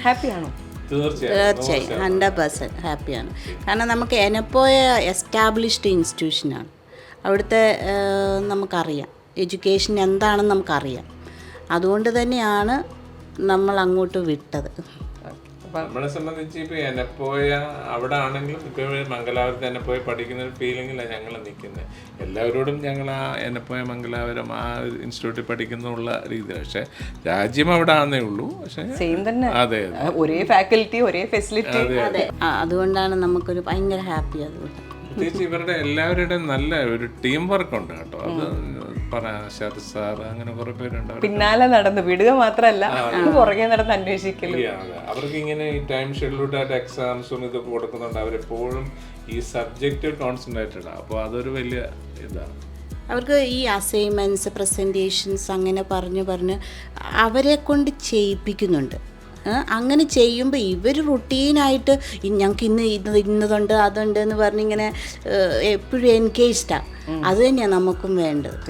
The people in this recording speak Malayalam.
ഹാപ്പിയാണോ? തീർച്ചയായും 100% ഹാപ്പിയാണ്. കാരണം നമുക്ക് എനപ്പോയ എസ്റ്റാബ്ലിഷ്ഡ് ഇൻസ്റ്റിറ്റ്യൂഷനാണ്. അവിടുത്തെ നമുക്കറിയാം എഡ്യൂക്കേഷൻ എന്താണെന്ന് നമുക്കറിയാം. അതുകൊണ്ട് തന്നെയാണ് നമ്മൾ അങ്ങോട്ട് വിട്ടത്. നമ്മളെ സംബന്ധിച്ച് ഇപ്പൊ എനപ്പോയ അവിടെ ആണെങ്കിലും ഇപ്പൊ മംഗലാപുരത്ത് എനപ്പോയ പഠിക്കുന്ന ഒരു ഫീലിംഗിലാണ് ഞങ്ങൾ നിൽക്കുന്നത്. എല്ലാവരോടും ഞങ്ങൾ ആ എനപ്പോയ മംഗലാപുരം ആ ഇൻസ്റ്റിറ്റ്യൂട്ടിൽ പഠിക്കുന്നുള്ള രീതി. പക്ഷെ രാജ്യം അവിടെ ആണെന്നേ ഉള്ളൂ. പക്ഷെ സെയിം തന്നെ, അതെ, ഒരേ ഫാക്കൽറ്റി, ഒരേ ഫെസിലിറ്റി. അതെ, അതുകൊണ്ടാണ് നമുക്കൊരു ഭയങ്കര ഹാപ്പി. അതുകൊണ്ട് പ്രത്യേകിച്ച് ഇവരുടെ എല്ലാവരുടെയും നല്ല ഒരു ടീം വർക്ക് ഉണ്ട് കേട്ടോ. അത് ശരത് സാർ അങ്ങനെ കുറെ പേരുണ്ട്. പിന്നാലെ നടന്ന് വിടുക മാത്രമല്ല, പുറകെ നടന്ന് അന്വേഷിക്കലും. അവർക്ക് ഇങ്ങനെ ഈ ടൈം ഷെഡ്യൂൾഡ് ആയിട്ട് എക്സാംസും ഇതൊക്കെ കൊടുക്കുന്നുണ്ട്. അവരെപ്പോഴും ഈ സബ്ജക്റ്റ് കോൺസെൻട്രേറ്റഡ്. അപ്പോൾ അതൊരു വലിയ ഇതാണ്. അവർക്ക് ഈ അസൈൻമെൻറ്റ്സ്, പ്രസൻറ്റേഷൻസ് അങ്ങനെ പറഞ്ഞ് അവരെ കൊണ്ട് ചെയ്യിപ്പിക്കുന്നുണ്ട്. അങ്ങനെ ചെയ്യുമ്പോൾ ഇവർ റുട്ടീനായിട്ട് ഞങ്ങൾക്ക് ഇന്നതുണ്ട് അതുണ്ട് എന്ന് പറഞ്ഞിങ്ങനെ എപ്പോഴും എൻഗേജ്ഡാണ്. അത് തന്നെയാണ് നമുക്കും വേണ്ടത്.